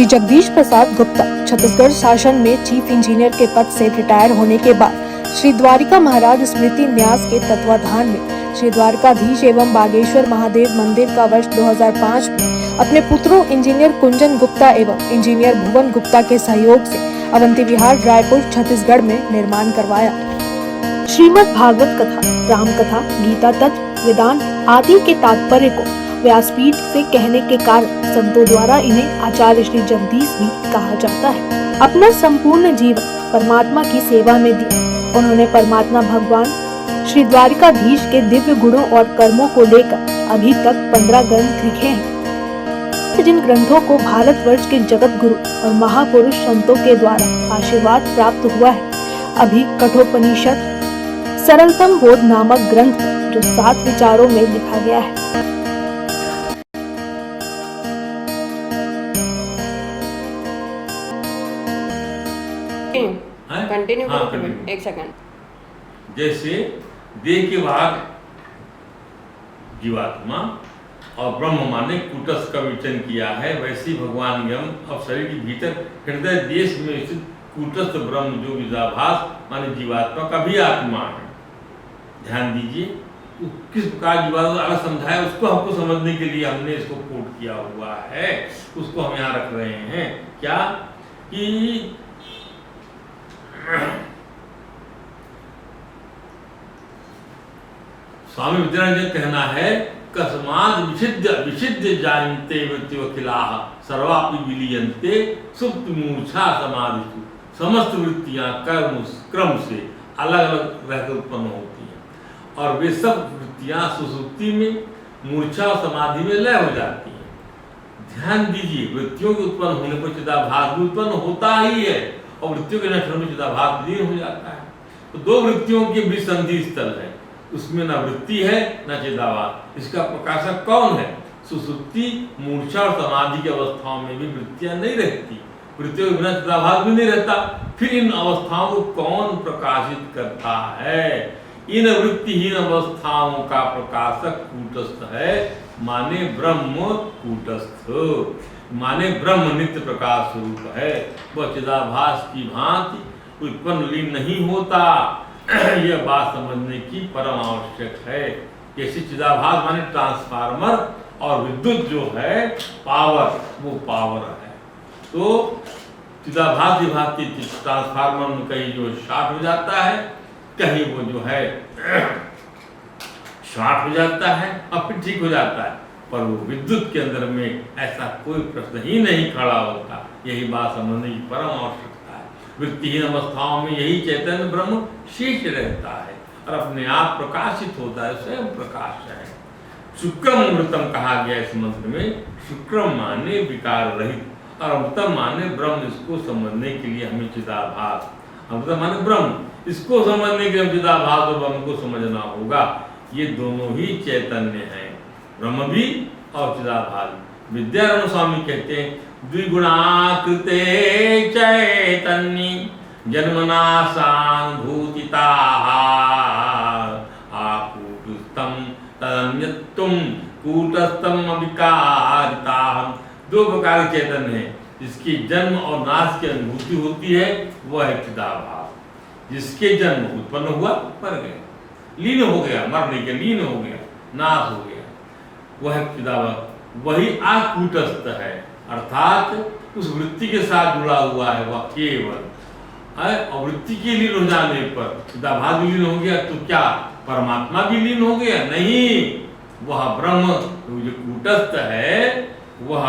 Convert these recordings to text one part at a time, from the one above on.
श्री जगदीश प्रसाद गुप्ता छत्तीसगढ़ शासन में chief engineer के पद से रिटायर होने के बाद श्री द्वारिका महाराज स्मृति न्यास के तत्वाधान में श्री द्वारकाधीश एवं बागेश्वर महादेव मंदिर का वर्ष 2005 में अपने पुत्रों इंजीनियर कुंजन गुप्ता एवं इंजीनियर भुवन गुप्ता के सहयोग से अवंती विहार रायपुर छत्तीसगढ़ में निर्माण करवाया। श्रीमद् भागवत कथा, राम कथा, गीता तत्व, वेदांत आदि के तात्पर्य को व्यासपीठ से कहने के कारण संतों द्वारा इन्हें आचार्य श्री जगदीश भी कहा जाता है। अपना संपूर्ण जीवन परमात्मा की सेवा में दिया। उन्होंने परमात्मा भगवान श्री द्वारिकाधीश के दिव्य गुणों और कर्मों को लेकर अभी तक 15 ग्रंथ लिखे हैं, जिन ग्रंथों को भारतवर्ष के जगत गुरु और महापुरुष संतों के द्वारा आशीर्वाद प्राप्त हुआ है। अभी कठोपनिषद सरलतम बोध नामक ग्रंथ जो 7 विचारों में लिखा गया है। कंटिन्यू करो, एक सेकंड। जैसे देह के भाग जीवात्मा और ब्रह्म माने कूटस्थ का विचन किया है, वैसे भगवान ने हम अब शरीर के भीतर हृदय देश में स्थित कूटस्थ ब्रह्म जो विदाभास माने जीवात्मा का भी आत्मा है। ध्यान दीजिए किस प्रकार जीवात्मा अलग समझाया, उसको हमको समझने के लिए हमने इसको कोट किया हुआ है, उसको हम यहाँ रख रहे हैं। क्या कि स्वामी विद्यानंद कहना है, कस्माद विचिद्य जानते मृत्युखिलाः सर्वापि विलीयन्ते सुप्त मूर्छा समाधिषु। समस्त वृत्तियां क्रम से अलग अलग रहकर उत्पन्न होती हैं और वे सब वृत्तियां सुसुप्ति में मूर्छा और समाधि में लय हो जाती हैं। ध्यान दीजिए, वृत्तियों के उत्पन्न होने पर चिदाभास भी उत्पन्न होता ही है और वृत्तियों के नष्ट होने में चिदाभास लीन हो जाता है। तो दो वृत्तियों के बीच संधि स्थल है, उसमें न वृत्ति है न चिदाभास। इसका प्रकाशक कौन है? सुसुप्ति, मूर्छा और समाधि की अवस्थाओं में भी वृत्तियां नहीं रहती, वृत्तियों के बिना चिदाभास भी नहीं रहता। फिर इन अवस्थाओं को कौन प्रकाशित करता है? इन वृत्तिहीन अवस्थाओं का प्रकाशक कूटस्थ है, माने ब्रह्म कूटस्थ, माने ब्रह्म नित्य प्रकाश स्वरूप है। वह चिदाभास की भांति उत्पन्न लीन नहीं होता। यह बात समझने की परम आवश्यक है। जैसे चिदाभास माने ट्रांसफार्मर और विद्युत जो है पावर, वो पावर है। तो चिदाभास विभाग की ट्रांसफार्मर में कहीं जो शॉर्ट हो जाता है, कहीं वो जो है शॉर्ट हो जाता है और फिर ठीक हो जाता है, पर वो विद्युत के अंदर में ऐसा कोई प्रश्न ही नहीं खड़ा होता। यही बात समझने की परम आवश्यकता है। वृत्तिहीन अवस्थाओं में यही चैतन्य ब्रह्म शेष रहता है और अपने आप प्रकाशित होता है, स्वयं प्रकाश है। शुक्रम अमृतम कहा गया इस मंत्र में। शुक्रम माने विकार रहित और अमृतम माने ब्रह्म। इसको समझने के लिए हमें चिदाभास, अमृतम माने ब्रह्म, इसको समझने के लिए चिदाभास और ब्रह्म को समझना होगा। ये दोनों ही चैतन्य हैं, ब्रह्म भी और चिदाभास। विद्यारण्य स्वामी कहते हैं, द्विगुणाकृते चैतन्य जन्मनाशानुभूतिता आकूटस्थम तदन्यत्वं कूटस्थम अविकारिता। दो प्रकार के चैतन्य हैं, जिसकी जन्म और नाश की अनुभूति होती है, वह है चिदाभास। जिसके जन्म उत्पन्न हुआ, मर गया, लीन हो गया, मरने के लीन हो गया, नाश हो गया, वह है चिदाभास। वही आकूटस्थ है, अर्थात उस वृत्ति के साथ जुड़ा हुआ है वह केवल। और वृत्ति के लीन हो जाने पर चिदाभास भी लीन हो गया, तो क्या परमात्मा भी लीन हो गया? नहीं, वह ब्रह्म जो कूटस्थ है वह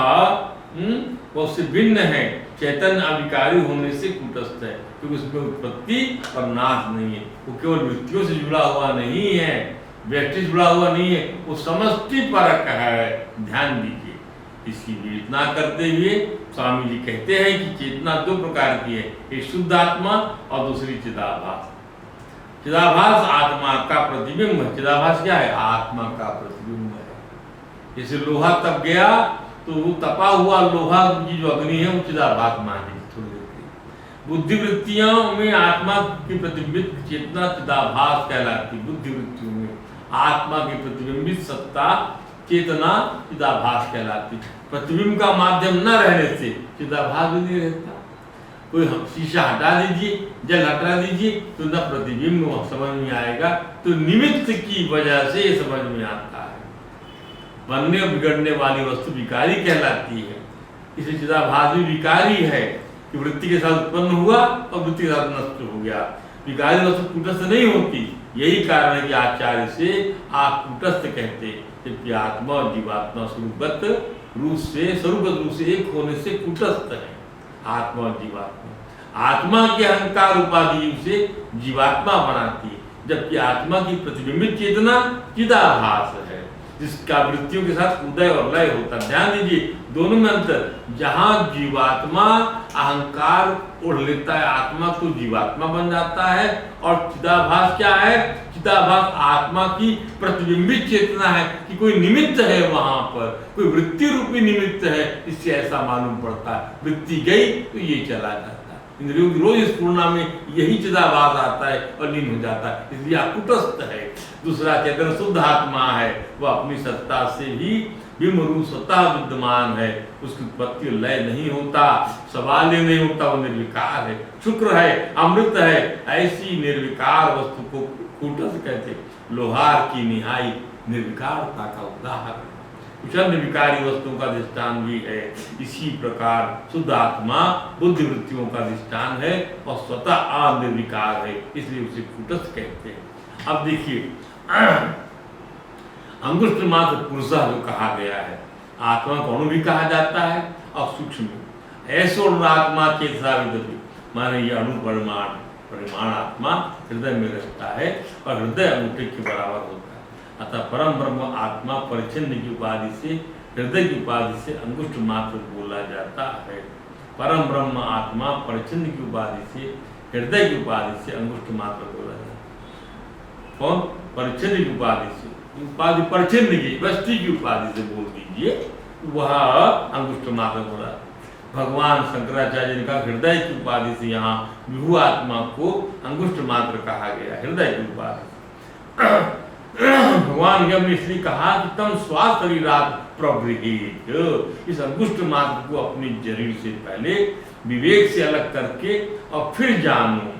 उससे भिन्न है। चैतन्य अविकारी होने से कूटस्थ है, क्योंकि उसमें उत्पत्ति और नाश नहीं है। वो केवल वृत्तियों से जुड़ा हुआ नहीं है, व्यक्ति जुड़ा हुआ नहीं है, वो समष्टि परक है। ध्यान दीजिए, इसकी विवेचना करते हुए स्वामी जी कहते हैं कि चेतना दो प्रकार की है, एक शुद्ध आत्मा और दूसरी चिदाभास। चिदाभास आत्मा का प्रतिबिंब है। चिदाभास क्या है? आत्मा का प्रतिबिंब है। जैसे लोहा तप गया तो वो तपा हुआ लोहा की जो अग्नि है वो चिदाभास मानी थोड़ी देर। बुद्धि वृत्तियों में आत्मा की प्रतिबिंबित चेतना चिदाभास कहलाती। बुद्धि वृत्तियों में आत्मा की प्रतिबिंबित सत्ता चेतना चिदाभास कहलाती। प्रतिबिंब का माध्यम न रहने से चिदाभास भी नहीं रहता। कोई शीशा हटा दीजिए, जल हटा दीजिए तो न प्रतिबिंब समझ में आएगा, तो निमित्त की वजह से ये समझ में आता है। बनने और बिगड़ने वाली वस्तु विकारी कहलाती है, इसलिए चिदाभास भी विकारी है कि वृत्ति के साथ उत्पन्न हुआ और वृत्ति के साथ नष्ट हो गया। विकारी वस्तु कूटस्थ नहीं होती, यही कारण है कि आचार्य से आप कूटस्थ कहते, जबकि आत्मा और जीवात्मा स्वरूपगत रूप से एक होने से कूटस्थ है। आत्मा और जीवात्मा आत्मा के अहंकार उपाधि से जीवात्मा बनाती है, जबकि आत्मा की प्रतिबिंबित चेतना चिदाभास है, जिसका वृत्तियों के साथ उदय और लय होता है। ध्यान दीजिए दोनों में अंतर, जहां जीवात्मा अहंकार ओढ़ लेता है, आत्मा तो जीवात्मा बन जाता है, और चिदाभास क्या है? चिदाभास आत्मा की प्रतिबिंबित चेतना है कि कोई निमित्त है, वहां पर कोई वृत्ति रूपी निमित्त है, इससे ऐसा मालूम पड़ता है। वृत्ति गई तो ये चला जाता है। इंद्रियों की रोज स्फुरना में यही चिदाभास आता है और लीन हो जाता है, इसलिए अकुटस्थ है। दूसरा चेतन शुद्ध आत्मा है, वह अपनी सत्ता से भी बिंब रूप स्वतः विद्यमान है, उसकी उत्पत्ति लय नहीं होता, सवाल ही नहीं होता, वो निर्विकार है, शुक्र है, अमृत है। ऐसी निर्विकार वस्तु को कूटस्थ कहते। लोहार की निहाई निर्विकारता का उदाहरण, कुछ अन्य विकारी वस्तुओं का दृष्टान भी है। इसी प्रकार शुद्ध आत्मा बुद्धि वृत्तियों का दृष्टान है और स्वतः अनिर्विकार है, इसलिए उसे कूटस्थ कहते हैं। अब देखिए अंगुष्ठ मात्र पुरुष जो कहा गया है, आत्मा को अणु भी कहा जाता है और सूक्ष्म। ऐसो आत्मा चेतसा विदति, माने ये अणु परिमाण आत्मा हृदय में रहता है और हृदय अंगूठे के बराबर होता है। अतः परम ब्रह्म आत्मा परिच्छिन्न की उपाधि से, हृदय की उपाधि से अंगुष्ठ मात्र बोला जाता है। परम ब्रह्म आत्मा परिच्छिन्न की उपाधि से, हृदय की उपाधि से अंगुष्ठ मात्र बोला जाता है। कौन? परिच्छिन्न की उपाधि से, उपाधि परिच्छिन्न की वस्तु की उपाधि से बोल दीजिए, वह अंगुष्ठ मात्र बोला। भगवान शंकराचार्य ने कहा हृदय की उपाधि से, यहाँ विभु आत्मा को अंगुष्ठ मात्र कहा गया, हृदय की उपाधि से। भगवान ने हमने इसलिए कहा कि तम स्वाशरीरात प्रबृहीत, इस अंगुष्ठ मात्र को अपने शरीर से पहले विवेक से अलग करके और फिर जानो।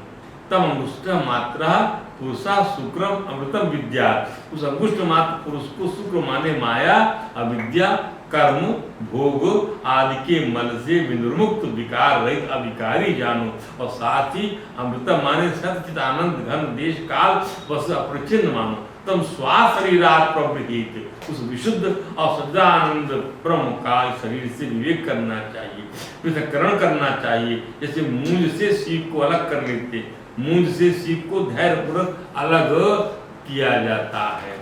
तम अंगुष्ठ मात्रा पुरुषा शुक्रम अमृतम विद्या, उस अंगुष्ठ मात्र पुरुष को शुक्र माने माया, अविद्या, कर्म, भोग आदि के मल से विनिर्मुक्त विकार रहित अविकारी जानो। और साथ ही अमृतम माने सचित आनंद घन देश काल वस अपरिचिन्न मानो। तम स्वाशरीरात प्रबृहीत, उस विशुद्ध और सच्चिदानंद ब्रह्म का शरीर से विवेक करना चाहिए, पृथक्करण करना चाहिए। जैसे मूंज से सीप को अलग कर लेते, मूंज से सीप को धैर्यपूर्वक अलग किया जाता है।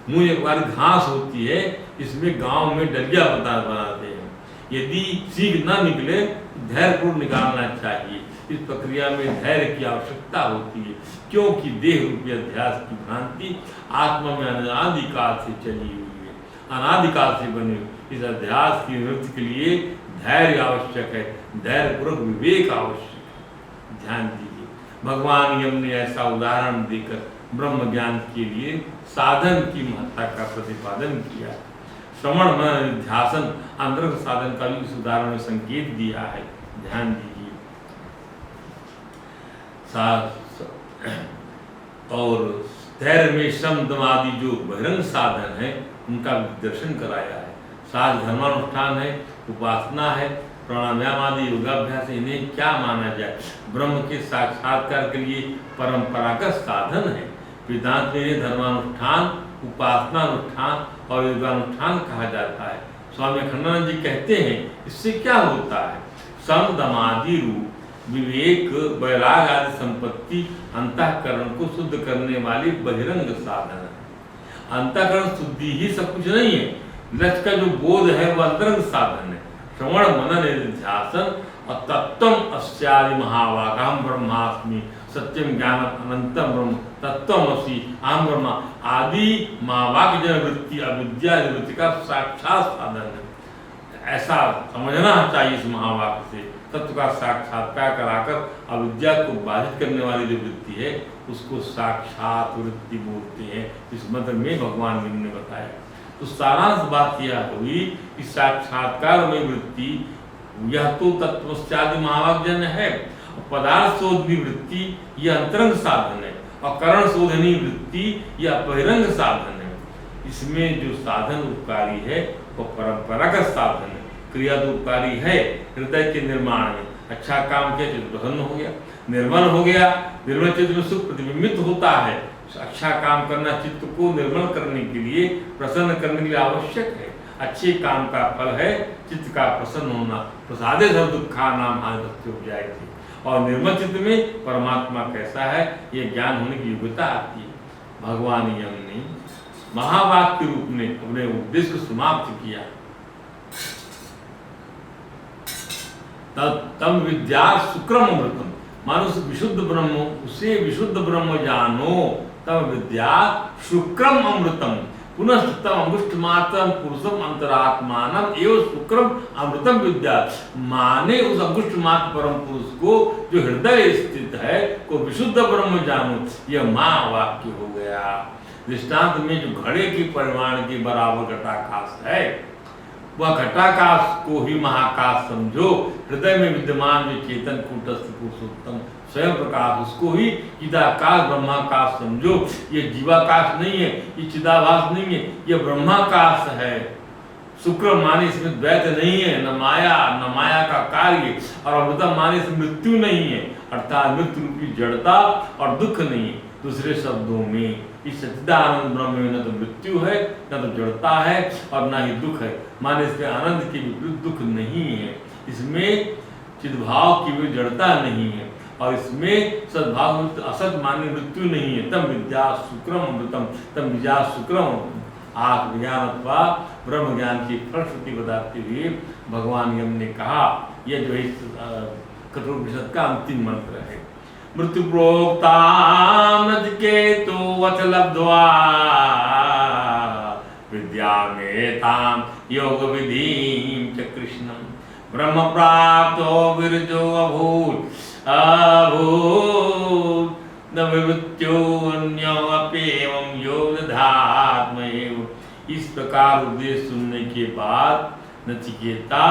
मूंज एक बार घास होती है, इसमें गांव में डलिया बनाते हैं, यदि सीख ना निकले धैर्यपूर्वक निकालना चाहिए। इस प्रक्रिया में धैर्य की आवश्यकता होती है, क्योंकि देह रूपी अध्यास की भ्रांति आत्मा में अनादिकाल से चली हुई है, अनादिकाल से बनी हुई। इस अध्यास की निवृत्ति के लिए धैर्य आवश्यक है, धैर्यपूर्वक विवेक आवश्यक है। ध्यान दीजिए, भगवान यम ने ऐसा उदाहरण देकर ब्रह्म ज्ञान के लिए साधन की महत्ता का प्रतिपादन किया। श्रवण मनन ध्यासन अंतरंग साधन का भी इस उदाहरण में संकेत दिया है। ध्यान दीजिए, और धैर्य में श्रम दम आदि जो बहिरंग साधन है उनका दर्शन कराया है। साध धर्मानुष्ठान है, उपासना है, प्राणायाम आदि योगाभ्यास, इन्हें क्या माना जाए? ब्रह्म के साक्षात्कार के लिए परंपरागत साधन है। वेदांत में धर्मानुष्ठान, उपासनानुष्ठान और योगानुष्ठान कहा जाता है। स्वामी अखंडानंद जी कहते हैं इससे क्या होता है? सम दमादि रूप विवेक, वैराग आदि संपत्ति अंतःकरण को शुद्ध करने वाली बहिरंग साधन है। अंतःकरण शुद्धि ही सब कुछ नहीं है, लक्ष्य का जो बोध है वह अंतरंग साधन है। श्रवण मनन निध्यासन और तत्वम अस्यादि महावाक् अहम ब्रह्मास्मि सत्यम ज्ञान अनंतम ब्रह्म तत्वमसि अहम ब्रह्म आदि महावाक्य जन वृत्ति अविद्या वृत्ति का साक्षात साधन है। ऐसा समझना चाहिए इस महावाक्य से। तत्व का साक्षात्कार कराकर अविद्या को बाधित करने वाली जो वृत्ति है उसको साक्षात वृत्ति बोलते हैं। इस मंत्र में भगवान ने बताया। तो सारांश बात यह हुई कि साक्षात्कार में वृत्ति यह तो तत्वस्यादि महावाक्यजन्य है, पदार्थ शोधनी वृत्ति यह अंतरंग साधन है, और करण शोधनी वृत्ति यह बहिरंग साधन है। इसमें जो साधन उपकारी है वो परंपरागत साधन है, क्रिया तो उपकारी है हृदय के निर्माण में। अच्छा काम किया चित्त प्रसन्न हो गया, निर्मल हो गया, निर्मल चित्त में सुख प्रतिबिंबित होता है। अच्छा काम करना चित्त को निर्मल करने के लिए, प्रसन्न करने के लिए आवश्यक है। अच्छे काम का फल है चित्त का प्रसन्न होना। प्रसादे सर्व दुखा नाम हानि जाएगी। और निर्मल चित्त में परमात्मा कैसा है ये ज्ञान होने की योग्यता आती है। भगवान यम ने महावाक्य रूप में अपने उपदेश को समाप्त किया। तम विद्या शुक्रम अमृतम, मानो विशुद्ध ब्रह्म, उसे विशुद्ध ब्रह्म जानो। तम विद्या शुक्रम अमृतम, पुनः तम अंगुष्ठमात्रम पुरुषम अंतरात्मानम एवं शुक्रम अमृतम विद्या। माने उस अंगुष्ठमात्र परम पुरुष को जो हृदय स्थित है को विशुद्ध ब्रह्म जानो, यह महावाक्य हो गया। दृष्टांत में जो घड़े के परिमाण के बराबर घटाकाश है, वह घटाकाश को ही महाकाश समझो। हृदय में विद्यमान जो चेतन कूटस्थ पुरुषोत्तम स्वयं प्रकाश, उसको ही चिदाकाश ब्रह्माकाश समझो। ये जीवाकाश नहीं है, ये चिदाभास नहीं है, ये ब्रह्माकाश है। शुक्र माने इसमें द्वैत नहीं है, न माया का कार्य, और अमृतम माने इसमें मृत्यु नहीं है, अर्थात मृत्यु रूपी जड़ता और दुख नहीं है। दूसरे शब्दों में इस सच्चिदानंद ब्रह्म में न तो मृत्यु है, न तो जड़ता है, और न ही दुख है। माने इसमें आनंद के विपरीत दुख नहीं है, इसमें चिद्भाव की भी जड़ता नहीं है, और इसमें सद्भाव असत माने मृत्यु नहीं है। तम विद्या शुक्रम अमृतम, तम विद्या शुक्रम आत्मज्ञान अथवा ब्रह्म ज्ञान की फलश्रुति बताते हुए भगवान यम ने कहा, यह जो इस कठोपनिषद का अंतिम मंत्र है। मृत्यु प्रोक्ता नचिकेतो वच लब्ध्वा विद्या में ताम योग विधिं च कृष्णम ब्रह्म प्राप्तो विरजो अभूत न विमृत्यो अन्योऽप्येवं योगधात्मैव। इस प्रकार उपदेश सुनने के बाद नचिकेता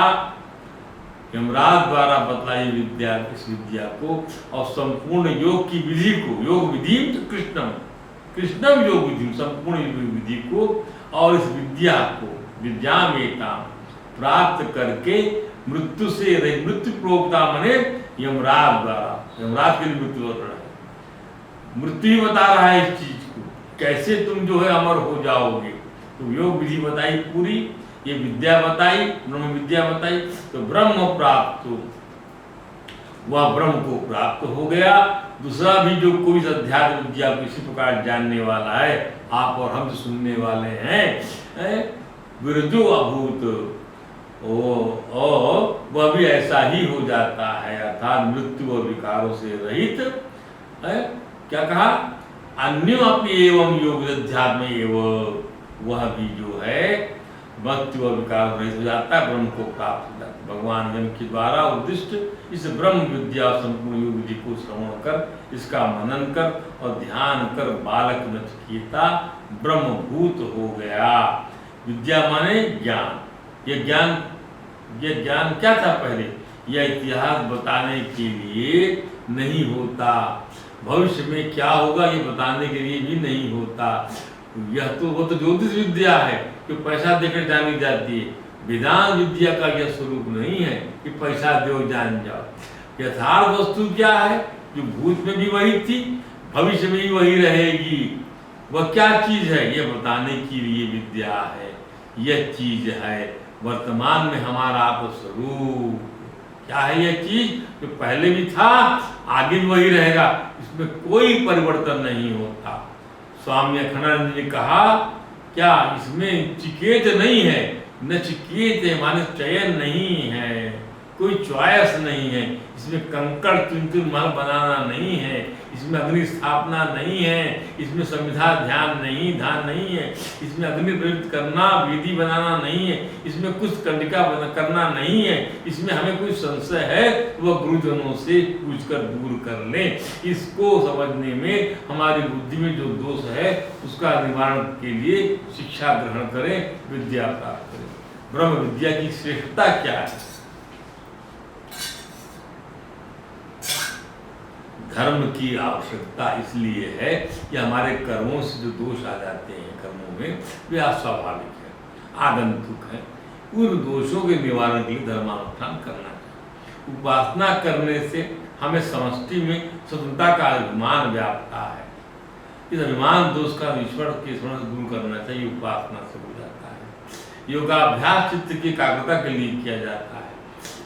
यमराज द्वारा बतलाई विद्या, इस विद्या को और संपूर्ण योग की विधि को, योग विधि कृष्णम योग विधि, संपूर्ण विधि को और इस विद्या को विद्या में प्राप्त करके मृत्यु से रहित, मृत्यु प्रोक्ता मने यमराज द्वारा, यमराज के लिए मृत्यु हो रहा है, मृत्यु ही बता रहा है इस चीज को, कैसे तुम जो है अमर हो जाओगे। तो योग विधि बताई पूरी, ये विद्या बताई, ब्रह्म विद्या बताई, तो ब्रह्म प्राप्त, वह ब्रह्म को प्राप्त हो गया। दूसरा भी जो कोई अध्यात्म विद्या को इसी प्रकार जानने वाला है, आप और हम सुनने वाले हैं, विरजो अभूत, वह भी ऐसा ही हो जाता है, अर्थात मृत्यु और विकारों से रहित। क्या कहा? अन्यो अपि एवं योग अध्यात्म एवं, वह भी जो है भक्ति और विकार रहित हो जाता है, ब्रह्म को प्राप्त हो जाता है। भगवान जन के द्वारा उद्दिष्ट इस ब्रह्म विद्या संपूर्ण योग विधि को श्रवण कर, इसका मनन कर और ध्यान कर बालक नचिकेता ब्रह्मभूत हो गया। विद्या माने ज्ञान। ये ज्ञान क्या था पहले? यह इतिहास बताने के लिए नहीं होता, भविष्य में क्या होगा ये बताने के लिए भी नहीं होता। यह तो वो तो ज्योतिष विद्या है कि पैसा देकर जानी जाती है। वेदांत विद्या का यह स्वरूप नहीं है कि पैसा दो जान जाओ। यथार्थ वस्तु क्या है? जो भूत में भी वही थी, भविष्य में भी वही रहेगी। वह क्या चीज है ये बताने के लिए विद्या है। यह चीज है वर्तमान में हमारा आत्मस्वरूप। क्या है यह चीज? जो पहले भी था, आगे भी वही रहेगा, इसमें कोई परिवर्तन नहीं होता। स्वामी अखंडानंद ने कहा, क्या इसमें चिकेत नहीं है? नचिकेत है माने चयन नहीं है, कोई चॉइस नहीं है, इसमें कंकड़ चुन महल बनाना नहीं है, इसमें इसमें अग्नि स्थापना नहीं है, इसमें संविधा ध्यान नहीं है, इसमें अग्नि प्रयुक्त करना, विधि बनाना नहीं है, इसमें कुछ कंडिका करना नहीं है, इसमें हमें कोई संशय है वह गुरुजनों से पूछकर दूर कर लें। इसको समझने में हमारी बुद्धि में जो दोष है उसका निवारण के लिए शिक्षा ग्रहण करें, विद्या प्राप्त करें। ब्रह्म विद्या की श्रेष्ठता क्या है? धर्म की आवश्यकता इसलिए है कि हमारे कर्मों से जो दोष आ जाते हैं कर्मों में, वे अस्वाभाविक है, आगंतुक है। उन दोषों के निवारण के लिए धर्मानुष्ठान करना चाहिए। उपासना करने से हमें समष्टि में स्वतंत्रता का अभिमान व्यापता है। इस अभिमान दोष का ईश्वर के स्मरण से दूर करना चाहिए, उपासना से हो जाता है। योगाभ्यास चित्त की एकाग्रता के लिए किया जाता है।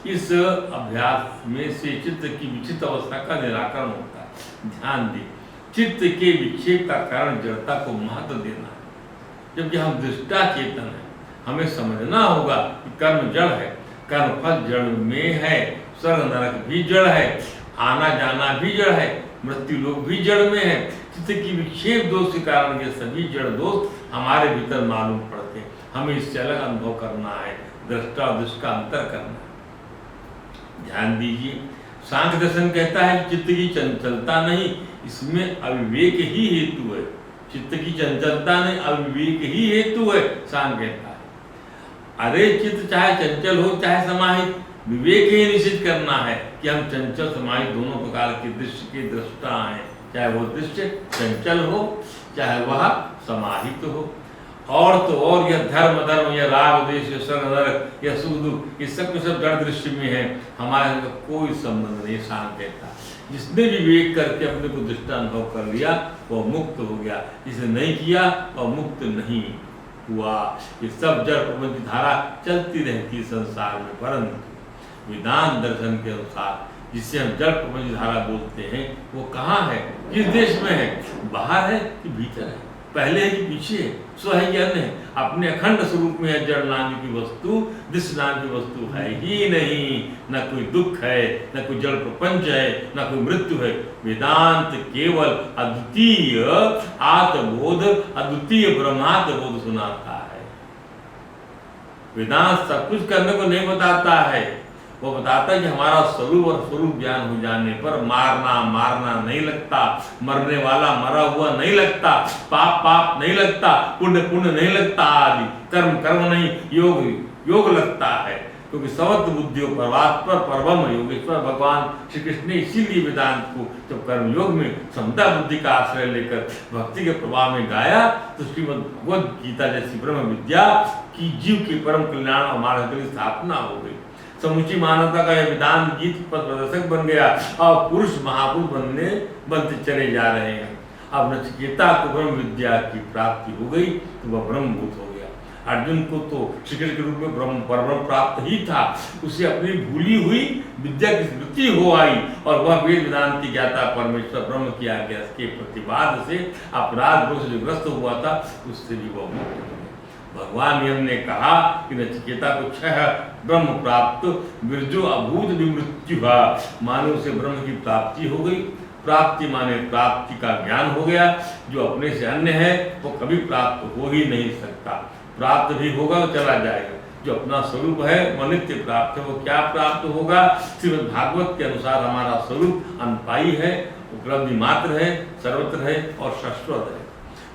इस अभ्यास में से चित्त की विक्षिप्त अवस्था का निराकरण होता है। ध्यान दें, चित्त के विक्षेप का कारण जड़ता को महत्व देना है, जबकि हम दृष्टा चेतन है। हमें समझना होगा कि कर्म जड़ है, कर्म फल जड़ में है, स्वर्ग नरक भी जड़ है, आना जाना भी जड़ है, मृत्यु लोक भी जड़ में है। चित्त की विक्षेप दोष के कारण ये सभी जड़ दोष हमारे भीतर मालूम पड़ते हैं। हमें इससे अलग अनुभव करना है, दृष्टा और दृष्ट का अंतर करना है। ध्यान दीजिए, सांख्य दर्शन कहता है कि चित्त की चंचलता नहीं, इसमें अविवेक ही हेतु है। चित्त की चंचलता नहीं, अविवेक ही हेतु है, सांख्य कहता है। अरे चित्त चाहे चंचल हो चाहे समाहित, विवेक ही निश्चित करना है कि हम चंचल समाहित दोनों प्रकार के दृश्य के दृष्टा हैं, चाहे वो दृश्य चंचल हो चाहे वह समाहित हो। और तो और यह धर्म धर्म, यह राग द्वेष, यह स्वर्ग नरक, यह सुख दुख, ये सब के सब जड़ दृश्य में है, हमारे का कोई संबंध नहीं। शांत कहता, जिसने विवेक करके अपने को दृष्टा अनुभव कर लिया वह मुक्त हो गया, जिसने नहीं किया वह मुक्त नहीं हुआ। ये सब जड़ प्रपंच धारा चलती रहती है संसार में, परंतु वेदांत दर्शन के अनुसार जिससे हम जड़ प्रपंच धारा बोलते हैं वो कहाँ है, किस देश में है, बाहर है कि भीतर है, पहले है कि पीछे है, स्व है कि अन्य है, अपने अखंड स्वरूप में है। जड़ नाम की वस्तु, दृश्य नाम की वस्तु है ही नहीं, न कोई दुख है, न कोई जड़ प्रपंच है, न कोई मृत्यु है। वेदांत केवल अद्वितीय आत्मबोध, अद्वितीय ब्रह्मात्मबोध सुनाता है। वेदांत सब कुछ करने को नहीं बताता है, वो बताता है कि हमारा स्वरूप और स्वरूप ज्ञान हो जाने पर मारना नहीं लगता, मरने वाला मरा हुआ नहीं लगता, पाप नहीं लगता, पुण्य नहीं लगता, आदि कर्म नहीं, योग लगता है। क्योंकि समस्त बुद्धियों परमात्मा परब्रह्म योगेश्वर भगवान श्री कृष्ण ने इसीलिए वेदांत को जब कर्म योग में समता बुद्धि का आश्रय लेकर भक्ति के प्रभाव में गाया, तो श्रीमद् भगवद गीता जैसी ब्रह्म विद्या की जीव के परम कल्याण और मार्ग की स्थापना हो गई। समूची मानवता का यह वेदांत गीत पथ प्रदर्शक बन गया और पुरुष महापुरुष बनते चले जा रहे हैं। अब नचिकेता को ब्रह्म विद्या की प्राप्ति हो गई तो वह ब्रह्मभूत हो गया। अर्जुन को तो श्री कृष्ण के रूप में परब्रह्म प्राप्त ही था, उसे अपनी भूली हुई विद्या की स्मृति हो आई और वह वेद वेदांत की ज्ञाता परमेश्वर ब्रह्म की आज्ञा के प्रतिवाद से अपराध दोष जो ग्रस्त हुआ था उससे भी वह मुक्त हो गया। भगवान यम ने कहा कि नचिकेता को क्षय ब्रह्म प्राप्त विरजो अभूत विमृत्यु, मानो से ब्रह्म की प्राप्ति हो गई। प्राप्ति माने प्राप्ति का ज्ञान हो गया, जो अपने से अन्य है वो कभी प्राप्त हो ही नहीं सकता। प्राप्त भी होगा तो चला जाएगा, जो अपना स्वरूप है वह नित्य प्राप्त है। वो क्या प्राप्त होगा? श्रीमद् भागवत के अनुसार हमारा स्वरूप अनपाई है, उपलब्धि मात्र है, सर्वत्र है और शाश्वत है।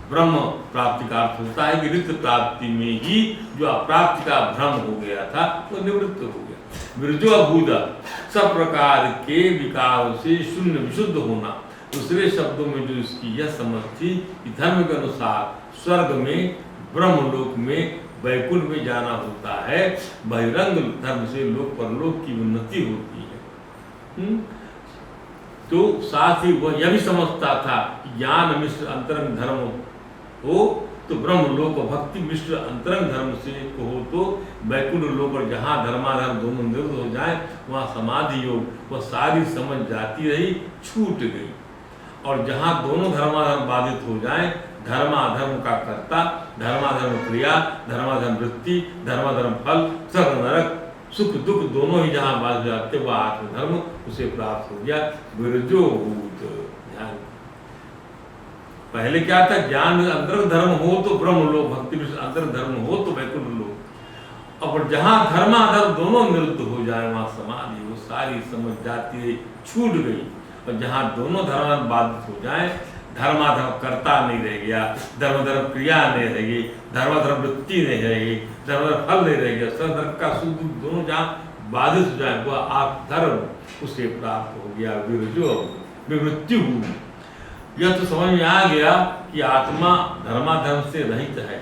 ब्रह्म प्राप्ति का अर्थ होता है कि नित्य प्राप्ति में ही जो अप्राप्ति का भ्रम हो गया था वो निवृत्त हो गया। विरजो अभूत, सब प्रकार के विकार से शून्य विशुद्ध होना। दूसरे शब्दों में जो इसकी यह समझ थी कि धर्म के अनुसार स्वर्ग में, ब्रह्मलोक में, वैकुंठ में जाना होता है, बहिरंग धर्म से लोक परलोक की उन्नति होती है। तो साथ ही वह यह भी समझता था कि ज्ञान मिश्र अंतरंग धर्म हो तो ब्रह्म लोक और भक्ति मिश्र अंतरंग धर्म से हो तो वैकुंठ लोक, और जहाँ धर्माधर्म दोनों निरुद्ध हो जाए वहाँ समाधि योग वह सारी समझ जाती रही, छूट गई। और जहाँ दोनों धर्माधर्म बाधित हो जाए, धर्माधर्म का कर्ता, धर्माधर्म क्रिया, धर्माधर्म वृत्ति, धर्माधर्म फल, स्वर्ग नरक, सुख दुख दोनों ही जहाँ बाधित जाते वह आत्मधर्म उसे प्राप्त हो गया। विरजो भूत, ध्यान पहले क्या था, ज्ञान अंतर धर्म हो तो ब्रह्म लोक, भक्ति में अंतर धर्म हो तो वैकुंठ लोक। और जहां धर्माधर्म दोनों निरुद्ध हो जाए वहां समाधि, वो सारी समझ जाती है, छूट गई। और जहां दोनों धर्म बाधित हो जाए, धर्माधर्म कर्ता नहीं रह गया, धर्म क्रिया नहीं रहेगी, धर्म वृत्ति नहीं रहेगी, धर्म फल नहीं रह गया, सर्वधर्म का सुख दोनों जहाँ बाधित हो जाए वह आप धर्म उसे प्राप्त हो गया, विरजो विमृत्यु। यह तो समझ में आ गया कि आत्मा धर्माधर्म से रहित है,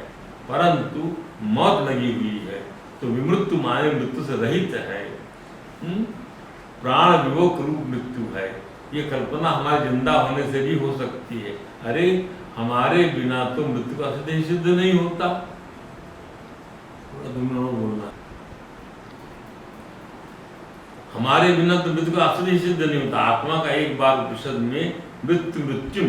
परंतु मौत लगी हुई है, तो विमृत्यु माने मृत्यु से रहित है, प्राण विभोग रूप मृत्यु है। ये कल्पना हमारे जिंदा होने से भी हो सकती है। अरे हमारे बिना तो मृत्यु का सिद्ध नहीं होता। बोलना, हमारे बिना तो मृत्यु का सिद्ध नहीं होता। आत्मा का एक बार उपनिषद में मृत्यु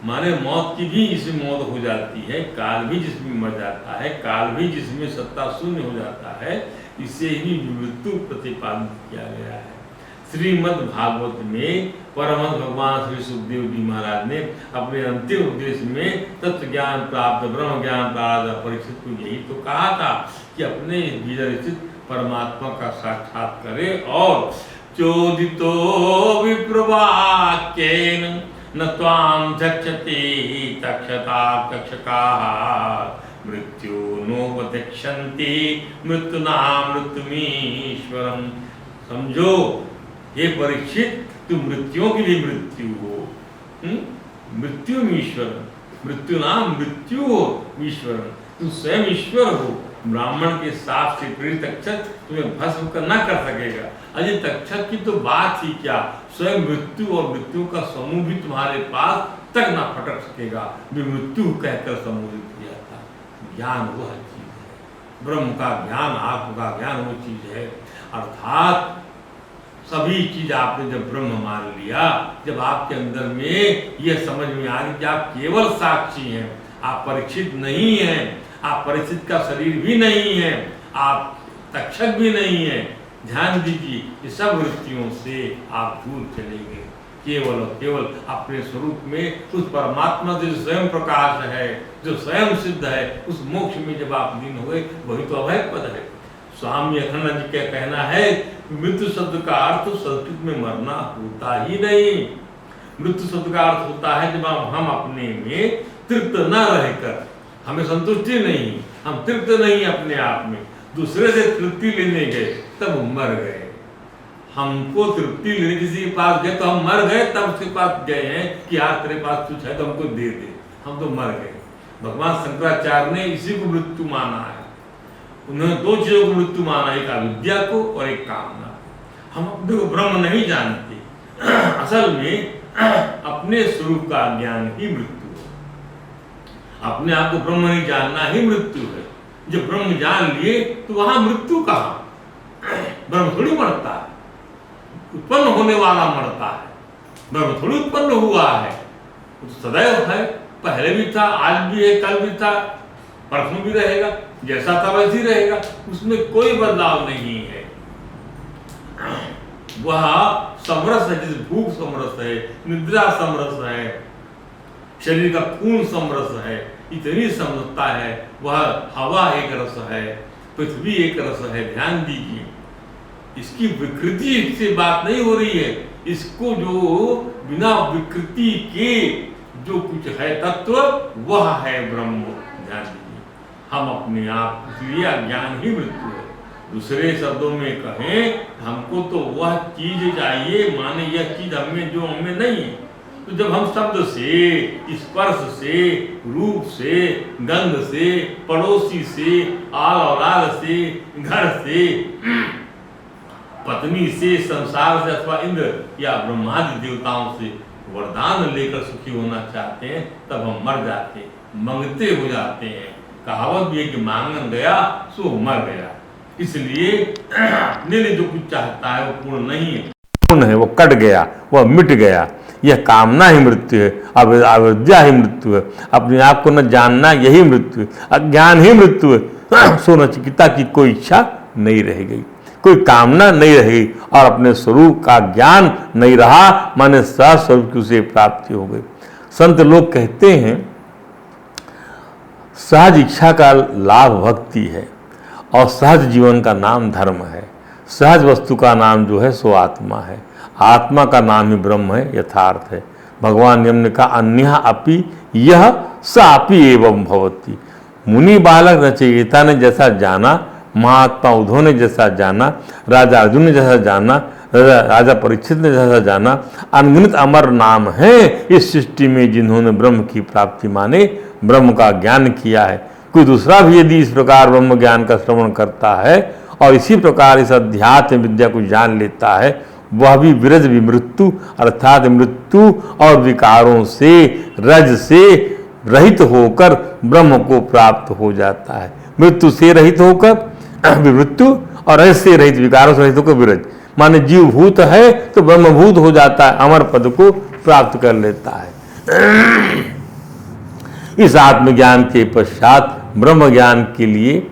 माने मौत की भी इसमें मौत हो जाती है, काल भी जिसमें मर जाता है, काल भी जिसमें सत्ता शून्य हो जाता है, इसे ही मृत्यु प्रतिपादित किया गया है। श्रीमद् भागवत में परमहंस भगवान श्री सुखदेव जी महाराज ने अपने अंतिम उपदेश में तत्व ज्ञान प्राप्त ब्रह्म ज्ञान प्राप्त परीक्षित को यही तो कहा था कि अपने भीतर स्थित परमात्मा का साक्षात करे। और चोदितो विप्रवाक्येन न त्वां चक्षते तक्षता तक्षकाः मृत्यु नोपतिष्ठन्ति मृत्युना मृत्युमीश्वरम्। समझो हे परीक्षित, तू मृत्युओं की भी मृत्यु हो, मृत्यु में ईश्वर, मृत्यु नाम मृत्यु हो ईश्वर, तू स्वयं ईश्वर हो। ब्राह्मण के साप से प्रेरित तक्षक तुम्हें भस्म न कर सकेगा। अजय तक्षक की तो बात ही क्या, स्वयं मृत्यु और मृत्यु का समूह भी तुम्हारे पास तक न फटक सकेगा। वे मृत्यु कहकर संबोधित किया था। ज्ञान वह चीज है, ब्रह्म का ज्ञान, आत्म का ज्ञान वो चीज है। अर्थात सभी चीज आपने जब ब्रह्म मान लिया, जब आपके अंदर में यह समझ में आ गई कि आप केवल साक्षी हैं, आप परीक्षित नहीं हैं, आप परीक्षित का शरीर भी नहीं है, आप तक्षक भी नहीं है। ध्यान दीजिए, ये सब वृत्तियों से आप दूर चले गए, केवल और केवल अपने स्वरूप में उस परमात्मा जो स्वयं प्रकाश है, जो स्वयं सिद्ध है, उस मोक्ष में जब आप लीन हुए, वही तो अभय पद है। स्वामी अखंड जी का कहना है, मृत्यु शब्द का अर्थ संस्कृत में मरना होता ही नहीं। मृत्यु शब्द का अर्थ होता है जब हम अपने में तृप्त न रहकर, हमें संतुष्टि नहीं, हम तृप्त नहीं अपने आप में, दूसरे से तृप्ति लेने गए तब मर गए। हमको तृप्ति लेने किसी के पास गए तो हम मर गए, तब उसके पास गए हैं कि यार तेरे पास कुछ है तो हमको दे दे, हम तो मर गए। भगवान शंकराचार्य ने इसी को मृत्यु माना है। उन्होंने दो चीजों को मृत्यु माना, एक अविद्या को और एक कामना। हम अपने को ब्रह्म नहीं जानते, असल में अपने स्वरूप का ज्ञान ही मृत्यु है। अपने आप को ब्रह्म नहीं जानना ही मृत्यु है। जब ब्रह्म जान लिए तो वहां मृत्यु कहाँ? ब्रह्म थोड़ी मरता है, उत्पन्न होने वाला मरता है। ब्रह्म थोड़ी उत्पन्न हुआ है, तो सदैव है, पहले भी था, आज भी है, कल भी था, परसों भी रहेगा, जैसा था वैसे ही रहेगा, उसमें कोई बदलाव नहीं है। वह समरस है, जैसे भूख समरस है, निद्रा समरस है, शरीर का खून समरस है, इतनी समरसता है। वह हवा एक रस है, पृथ्वी एक रस है। ध्यान दीजिए, इसकी विकृति से बात नहीं हो रही है, इसको जो बिना विकृति के जो कुछ है तत्व वह है ब्रह्म। ध्यान दीजिए, हम अपने आप, इसलिए अज्ञान ही मृत्यु है। दूसरे शब्दों में कहें, हमको तो वह चीज चाहिए, माने यह चीज हमें जो हमें नहीं है। तो जब हम शब्द से, स्पर्श से, रूप से, गंध से, पड़ोसी से, आल औलाद से, घर से, पत्नी से, संसार से अथवा इंद्र या ब्रह्मादि देवताओं से वरदान लेकर सुखी होना चाहते हैं, तब हम मर जाते, मंगते हो जाते हैं। कहावत भी है कि मांगन गया सो मर गया। इसलिए अपने लिए जो कुछ चाहता है वो पूर्ण नहीं है, पूर्ण है, वो कट गया, वह मिट गया। यह कामना ही मृत्यु है, अविद्या ही मृत्यु है, अपने आप को न जानना यही मृत्यु है, अज्ञान ही मृत्यु है। सो नचिकेता की कोई इच्छा नहीं रह गई, कोई कामना नहीं रही, और अपने स्वरूप का ज्ञान नहीं रहा, माने सहस्वरूप की उसे प्राप्ति हो गई। संत लोग कहते हैं सहज इच्छा का लाभ भक्ति है और सहज जीवन का नाम धर्म है। सहज वस्तु का नाम जो है सो आत्मा है। आत्मा का नाम ही ब्रह्म है, यथार्थ है। भगवान यम ने कहा अन्यः अपि यह सापि एवं भवति। मुनि बालक नचिकेता ने जैसा जाना, महात्मा उद्धव ने जैसा जाना, राजा अर्जुन ने जैसा जाना, राजा परीक्षित ने जैसा जाना, अनगिनत अमर नाम है इस सृष्टि में जिन्होंने ब्रह्म की प्राप्ति माने ब्रह्म का ज्ञान किया है। कोई दूसरा भी यदि इस प्रकार ब्रह्म ज्ञान का श्रवण करता है और इसी प्रकार इस अध्यात्म विद्या को जान लेता है, वह भी विरज विमृत्यु अर्थात मृत्यु और विकारों से रज से रहित होकर ब्रह्म को प्राप्त हो जाता है। मृत्यु से रहित होकर विमृत्यु और रज से रहित विकारों से रहित होकर विरज, माने जीव भूत है तो ब्रह्मभूत हो जाता है, अमर पद को प्राप्त कर लेता है। इस आत्मज्ञान के पश्चात ब्रह्म ज्ञान के लिए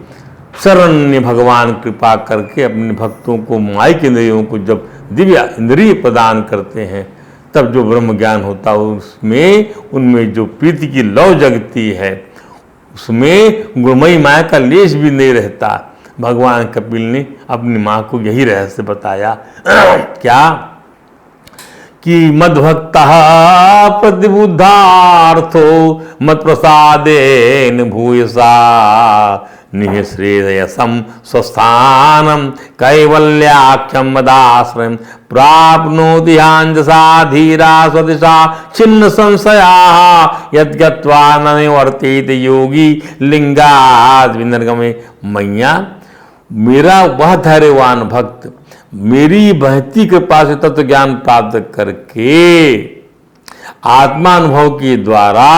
शरण्य भगवान कृपा करके अपने भक्तों को माइक इंद्रियों को जब दिव्य इंद्रिय प्रदान करते हैं, तब जो ब्रह्म ज्ञान होता है उसमें उनमें जो प्रीति की लौ जगती है, उसमें गुणमयी माया का लेश भी नहीं रहता। भगवान कपिल ने अपनी माँ को यही रहस्य बताया क्या कि मद्भक्तः प्रतिबुद्धार्थो मत प्रसादेन भूयसा निःश्रेयसं स्वस्थानं कैवल्याख्यं मदाश्रयं प्राप्नोति ह्यांजसा धीरा स्वदिशा छिन्न संशयाः यद्गत्वा न निवर्तेत योगी लिंगाद् विनिर्गमे। मैया मेरा वह धैर्यवान भक्त मेरी बहती कृपा से तत्व ज्ञान प्राप्त करके आत्मानुभव के द्वारा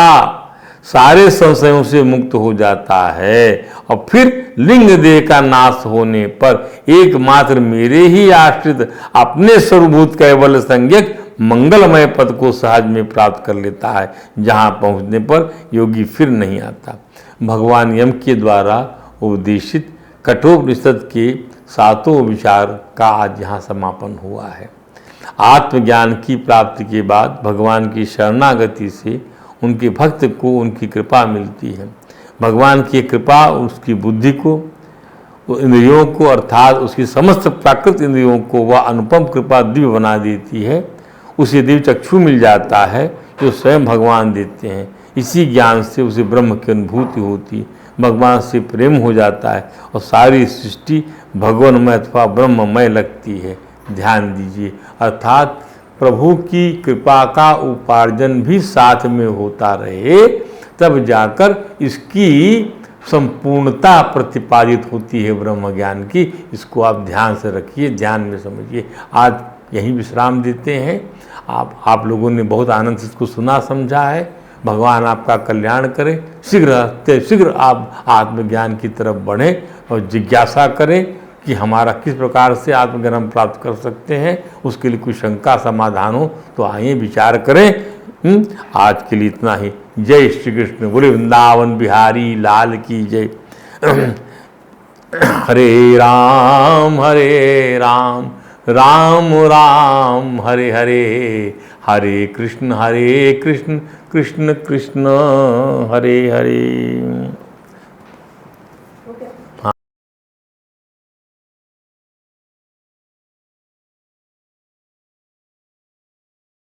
सारे संशयों से मुक्त हो जाता है और फिर लिंग देह का नाश होने पर एकमात्र मेरे ही आश्रित अपने स्वरूभूत कैवल्य संज्ञक मंगलमय पद को सहज में प्राप्त कर लेता है, जहाँ पहुँचने पर योगी फिर नहीं आता। भगवान यम के द्वारा उपदेशित कठोपनिषद के सातों विचार का आज यहाँ समापन हुआ है। आत्मज्ञान की प्राप्ति के बाद भगवान की शरणागति से उनके भक्त को उनकी कृपा मिलती है। भगवान की कृपा उसकी बुद्धि को, इंद्रियों को अर्थात उसकी समस्त प्राकृत इंद्रियों को वह अनुपम कृपा दिव्य बना देती है। उसे दिव्य चक्षु मिल जाता है जो स्वयं भगवान देते हैं। इसी ज्ञान से उसे ब्रह्म की अनुभूति होती है, भगवान से प्रेम हो जाता है और सारी सृष्टि भगवानमय अथवा ब्रह्ममय लगती है। ध्यान दीजिए, अर्थात प्रभु की कृपा का उपार्जन भी साथ में होता रहे, तब जाकर इसकी संपूर्णता प्रतिपादित होती है ब्रह्म ज्ञान की। इसको आप ध्यान से रखिए, ध्यान में समझिए। आज यहीं विश्राम देते हैं। आप लोगों ने बहुत आनंद से इसको सुना समझा है। भगवान आपका कल्याण करे। शीघ्र आप आत्मज्ञान की तरफ बढ़ें और जिज्ञासा करें कि हमारा किस प्रकार से आत्मज्ञान हम प्राप्त कर सकते हैं। उसके लिए कोई शंका समाधान हो तो आइए विचार करें। आज के लिए इतना ही। जय श्री कृष्ण। बोले वृंदावन बिहारी लाल की जय। हरे राम राम राम हरे हरे, हरे कृष्ण कृष्ण कृष्ण हरे हरे।